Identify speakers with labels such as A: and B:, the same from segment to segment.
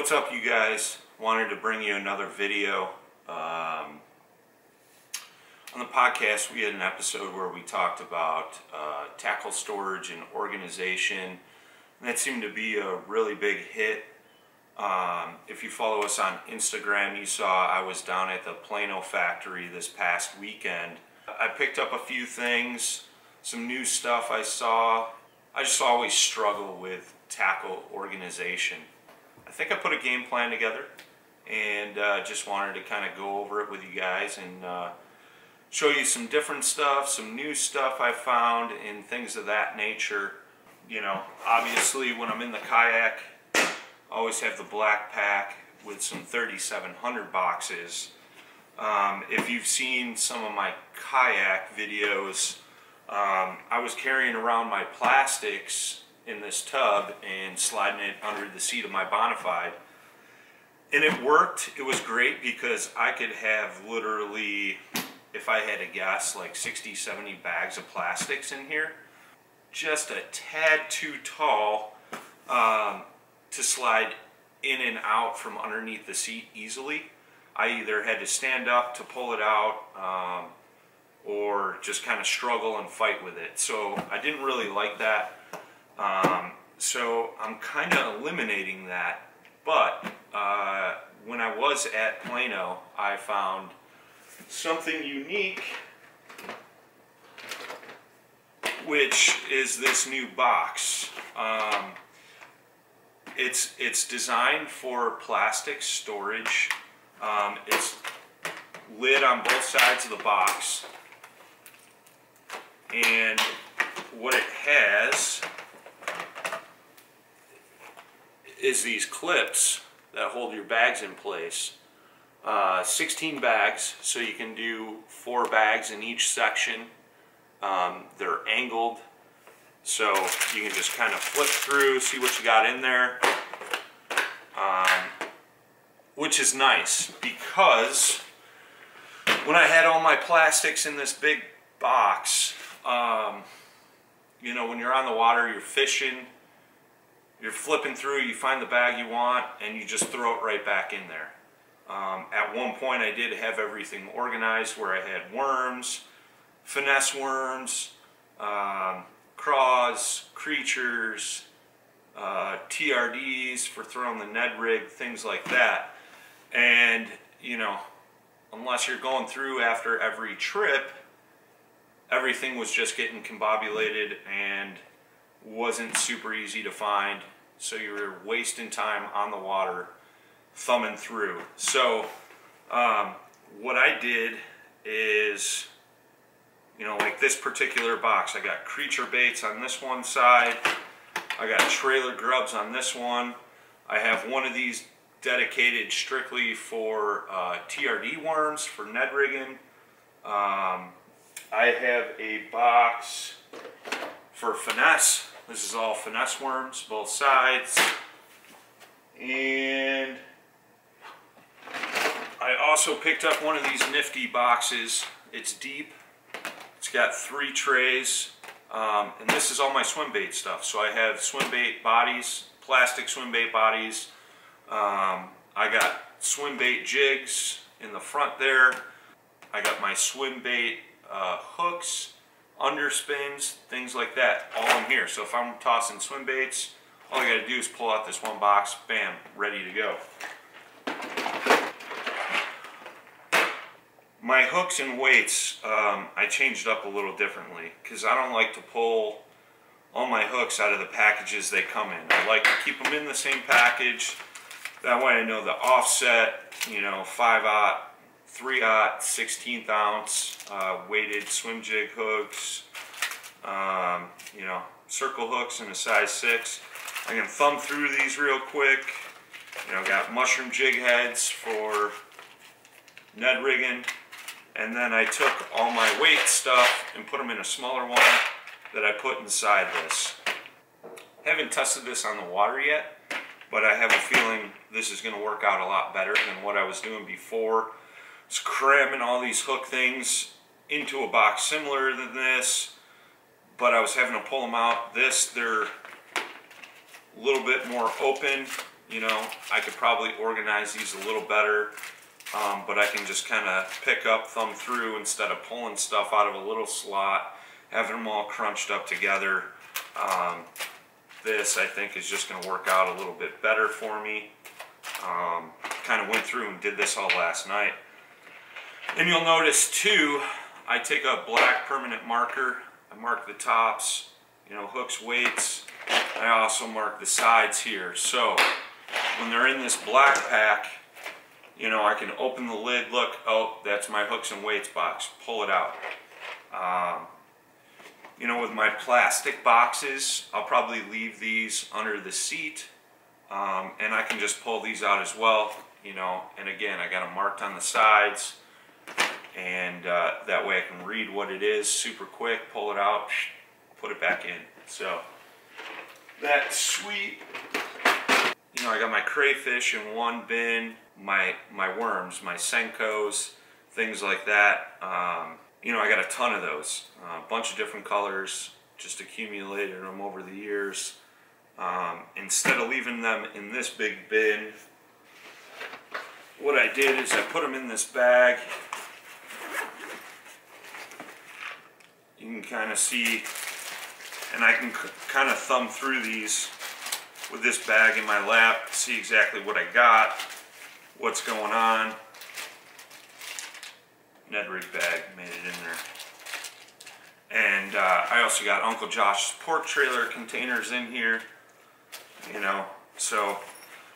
A: What's up, you guys? Wanted to bring you another video. On the podcast, we had an episode where we talked about tackle storage and organization, and that seemed to be a really big hit. If you follow us on Instagram, you saw I was down at the Plano factory this past weekend. I picked up a few things, some new stuff I saw. I just always struggle with tackle organization. I think I put a game plan together and just wanted to kind of go over it with you guys and show you some different stuff, some new stuff I found and things of that nature. You know, obviously when I'm in the kayak, I always have the black pack with some 3700 boxes. If you've seen some of my kayak videos, I was carrying around my plastics in this tub and sliding it under the seat of my Bonafide, and it worked. It was great because I could have literally, if I had to guess, like 60-70 bags of plastics in here, just a tad too tall to slide in and out from underneath the seat easily. I either had to stand up to pull it out or just kind of struggle and fight with it. So I didn't really like that. So I'm kind of eliminating that. But when I was at Plano, I found something unique, which is this new box. It's designed for plastic storage. It's lid on both sides of the box, and what it has is these clips that hold your bags in place. 16 bags, so you can do 4 bags in each section. They're angled, so you can just kind of flip through, see what you got in there, which is nice because when I had all my plastics in this big box, you know, when you're on the water, you're fishing, you're flipping through, you find the bag you want, and you just throw it right back in there. At one point I did have everything organized where I had worms, finesse worms, craws, creatures, TRDs for throwing the Ned rig, things like that. And, you know, unless you're going through after every trip, everything was just getting combobulated and wasn't super easy to find. So you were wasting time on the water thumbing through. So what I did is, you know, like this particular box, I got creature baits on this one side, I got trailer grubs on this one. I have one of these dedicated strictly for TRD worms for Ned rigging. I have a box for finesse. This is all finesse worms, both sides. And I also picked up one of these nifty boxes. It's deep. It's got 3 trays. And this is all my swim bait stuff. So I have swim bait bodies, plastic swim bait bodies. I got swim bait jigs in the front there. I got my swim bait hooks, underspins, things like that, all in here. So if I'm tossing swim baits, all I gotta do is pull out this one box, bam, ready to go. My hooks and weights, I changed up a little differently because I don't like to pull all my hooks out of the packages they come in. I like to keep them in the same package. That way I know the offset, you know, 5/0, 3/0, 16th ounce, weighted swim jig hooks, you know, circle hooks in a size 6. I can thumb through these real quick. You know, got mushroom jig heads for Ned rigging. And then I took all my weight stuff and put them in a smaller one that I put inside this. Haven't tested this on the water yet, but I have a feeling this is going to work out a lot better than what I was doing before. It's cramming all these hook things into a box similar to this, but I was having to pull them out. They're a little bit more open. You know, I could probably organize these a little better, but I can just kind of pick up, thumb through instead of pulling stuff out of a little slot, having them all crunched up together. This, I think, is just going to work out a little bit better for me. Kind of went through and did this all last night. And you'll notice too, I take a black permanent marker. I mark the tops, you know, hooks, weights. I also mark the sides here. So when they're in this black pack, you know, I can open the lid, look, oh, that's my hooks and weights box, pull it out. You know, with my plastic boxes, I'll probably leave these under the seat, and I can just pull these out as well, you know, and again, I got them marked on the sides, and that way I can read what it is super quick, pull it out, put it back in. So that's sweet. You know, I got my crayfish in one bin, my worms, my Senkos, things like that. You know, I got a ton of those, a bunch of different colors, just accumulated them over the years. Instead of leaving them in this big bin, what I did is I put them in this bag. You can kind of see, and I can kind of thumb through these with this bag in my lap, see exactly what I got, what's going on. Ned rig bag, made it in there. And I also got Uncle Josh's pork trailer containers in here, you know, so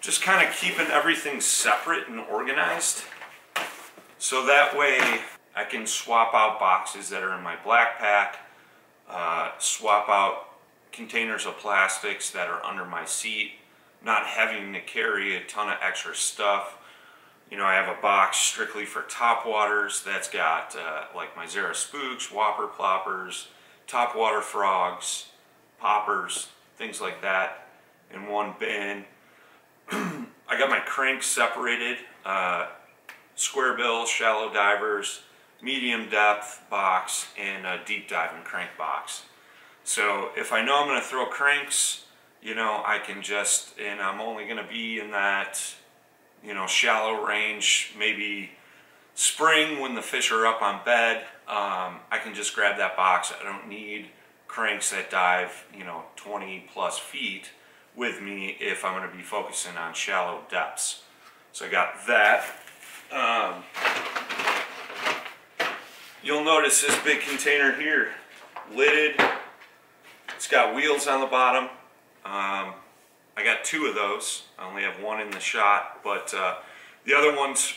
A: just kind of keeping everything separate and organized, so that way I can swap out boxes that are in my black pack, swap out containers of plastics that are under my seat, not having to carry a ton of extra stuff. You know, I have a box strictly for top waters that's got like my Zara Spooks, Whopper Ploppers, top water frogs, poppers, things like that in one bin. I got my cranks separated, square bill, shallow divers, medium depth box, and a deep diving crank box. So if I know I'm going to throw cranks, you know, I can just, and I'm only going to be in that, you know, shallow range, maybe spring when the fish are up on bed, I can just grab that box. I don't need cranks that dive, you know, 20 plus feet with me if I'm going to be focusing on shallow depths. So I got that. You'll notice this big container here, lidded. It's got wheels on the bottom. I got two of those. I only have one in the shot, but the other one's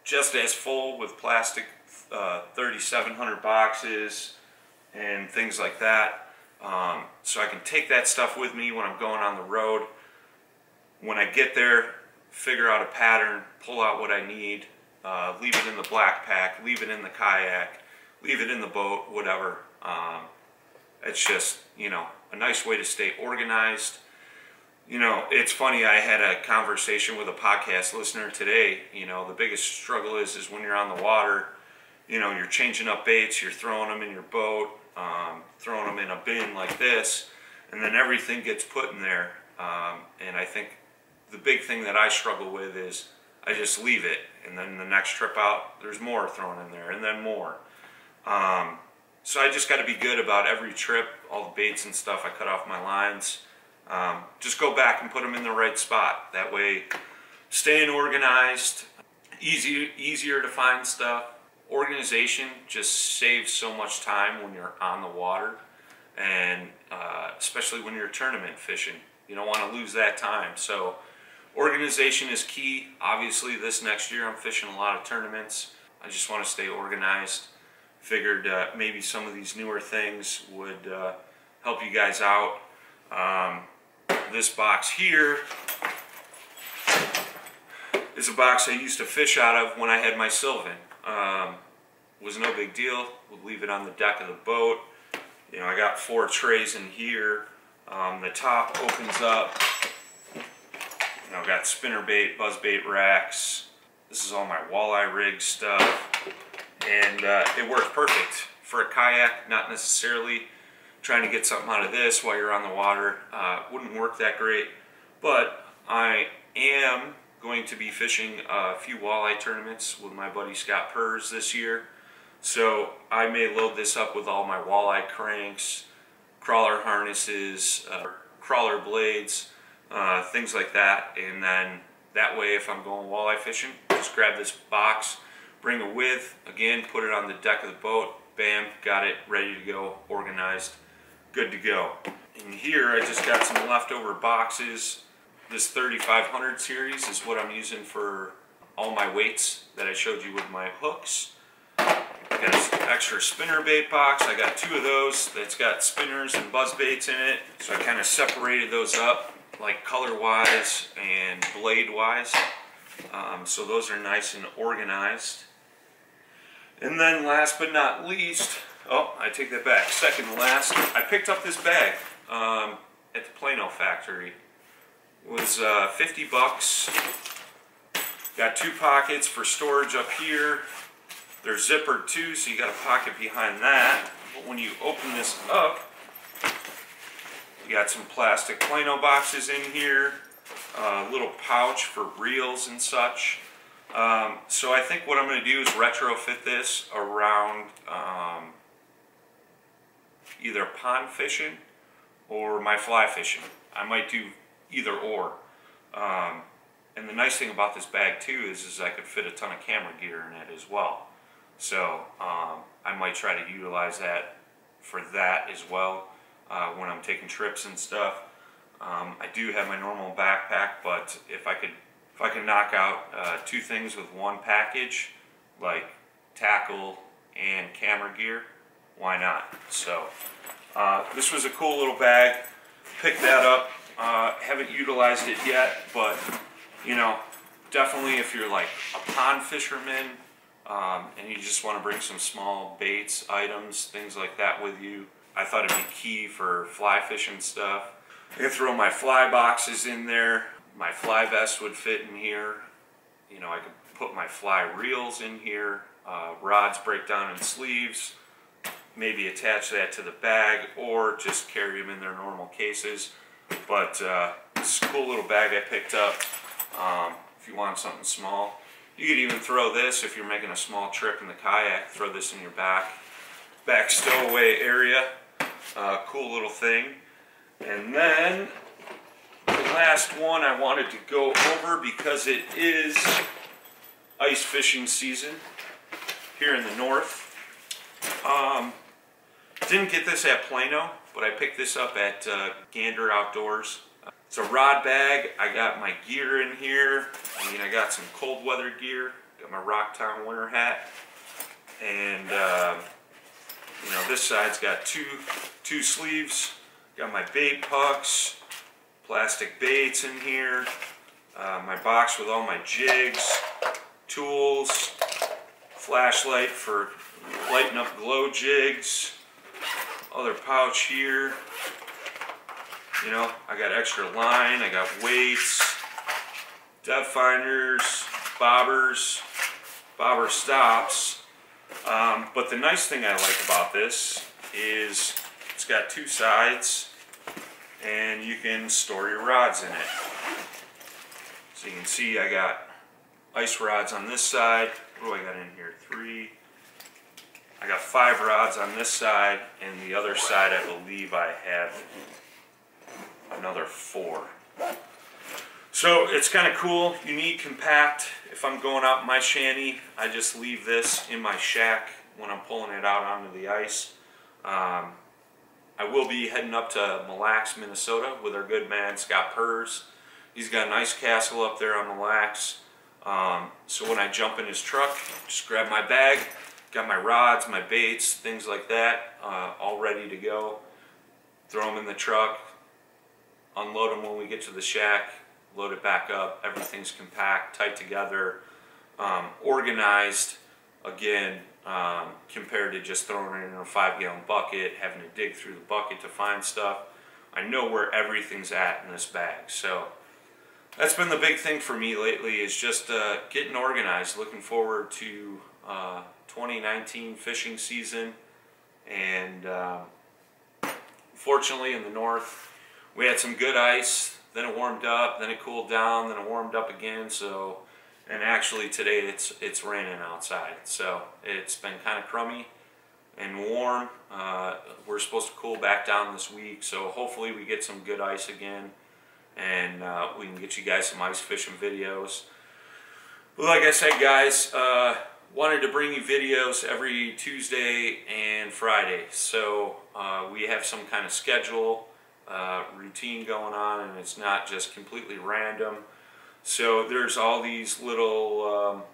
A: just as full with plastic 3,700 boxes and things like that. So I can take that stuff with me when I'm going on the road. When I get there, figure out a pattern, pull out what I need, leave it in the black pack, leave it in the kayak, leave it in the boat, whatever. It's just, you know, a nice way to stay organized. You know, it's funny, I had a conversation with a podcast listener today. You know, the biggest struggle is when you're on the water, you know, you're changing up baits, you're throwing them in your boat, throwing them in a bin like this, and then everything gets put in there. And I think the big thing that I struggle with is I just leave it, and then the next trip out, there's more thrown in there, and then more. So I just got to be good about every trip, all the baits and stuff, I cut off my lines. Just go back and put them in the right spot. That way, staying organized, easier to find stuff. Organization just saves so much time when you're on the water, and especially when you're tournament fishing. You don't want to lose that time. So organization is key. Obviously, this next year I'm fishing a lot of tournaments. I just want to stay organized. Figured maybe some of these newer things would help you guys out. This box here is a box I used to fish out of when I had my Sylvan. Was no big deal. Would leave it on the deck of the boat. You know, I got 4 trays in here. The top opens up. You know, got spinnerbait, buzzbait racks. This is all my walleye rig stuff. And it works perfect for a kayak, not necessarily trying to get something out of this while you're on the water. Wouldn't work that great, but I am going to be fishing a few walleye tournaments with my buddy Scott Purrs this year. So I may load this up with all my walleye cranks, crawler harnesses, crawler blades, things like that. And then that way, if I'm going walleye fishing, just grab this box, bring a width, again, put it on the deck of the boat, bam, got it ready to go, organized, good to go. In here, I just got some leftover boxes. This 3500 series is what I'm using for all my weights that I showed you with my hooks. I got an extra spinner bait box. I got two of those that's got spinners and buzz baits in it. So I kind of separated those up, like color-wise and blade-wise. So those are nice and organized. And then last but not least, oh, I take that back, second to last, I picked up this bag at the Plano factory. It was 50 bucks. Got two pockets for storage up here. They're zippered too, so you got a pocket behind that. But when you open this up, you got some plastic Plano boxes in here, a little pouch for reels and such. So I think what I'm going to do is retrofit this around either pond fishing or my fly fishing. I might do either or. And the nice thing about this bag too is I could fit a ton of camera gear in it as well. So I might try to utilize that for that as well when I'm taking trips and stuff. I do have my normal backpack, but if I could knock out two things with one package, like tackle and camera gear, why not? So this was a cool little bag. Picked that up. Haven't utilized it yet, but you know, definitely if you're like a pond fisherman and you just want to bring some small baits, items, things like that with you, I thought it'd be key for fly fishing stuff. I can throw my fly boxes in there. My fly vest would fit in here. You know, I could put my fly reels in here, rods, breakdown, and sleeves. Maybe attach that to the bag or just carry them in their normal cases. But this is a cool little bag I picked up if you want something small. You could even throw this if you're making a small trip in the kayak. Throw this in your back stowaway area. Cool little thing. And then the last one I wanted to go over because it is ice fishing season here in the north. Didn't get this at Plano, but I picked this up at Gander Outdoors. It's a rod bag. I got my gear in here. I got some cold weather gear. Got my Rocktown winter hat. And you know, this side's got two sleeves. Got my bait pucks, plastic baits in here, my box with all my jigs, tools, flashlight for lighting up glow jigs, other pouch here. You know, I got extra line, I got weights, depth finders, bobbers, bobber stops. But the nice thing I like about this is it's got two sides and you can store your rods in it. So you can see I got ice rods on this side. What do I got in here? 3. I got 5 rods on this side, and the other side I believe I have another 4. So it's kind of cool, unique, compact. If I'm going out in my shanty, I just leave this in my shack when I'm pulling it out onto the ice. I will be heading up to Mille Lacs, Minnesota with our good man Scott Purrs. He's got an ice castle up there on Mille Lacs. So when I jump in his truck, just grab my bag, got my rods, my baits, things like that, all ready to go. Throw them in the truck, unload them when we get to the shack, load it back up. Everything's compact, tight together, organized. Again, compared to just throwing it in a 5-gallon bucket, having to dig through the bucket to find stuff. I know where everything's at in this bag. So that's been the big thing for me lately, is just getting organized. Looking forward to 2019 fishing season. And fortunately in the north we had some good ice then it warmed up, then it cooled down, then it warmed up again. So, and actually today it's raining outside, so it's been kind of crummy and warm. We're supposed to cool back down this week, so hopefully we get some good ice again, and we can get you guys some ice fishing videos. But like I said, guys, wanted to bring you videos every Tuesday and Friday, so we have some kind of schedule, routine going on, and it's not just completely random. So there's all these little,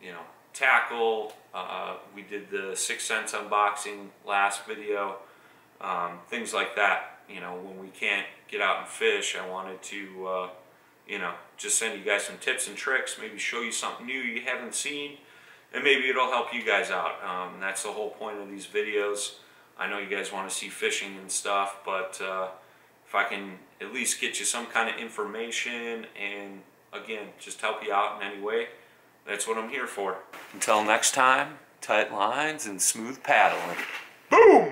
A: you know, tackle. We did the 6 cents unboxing last video, things like that. You know, when we can't get out and fish, I wanted to, you know, just send you guys some tips and tricks, maybe show you something new you haven't seen, and maybe it'll help you guys out. That's the whole point of these videos. I know you guys want to see fishing and stuff, but if I can at least get you some kind of information and, again, just help you out in any way, that's what I'm here for. Until next time, tight lines and smooth paddling. Boom!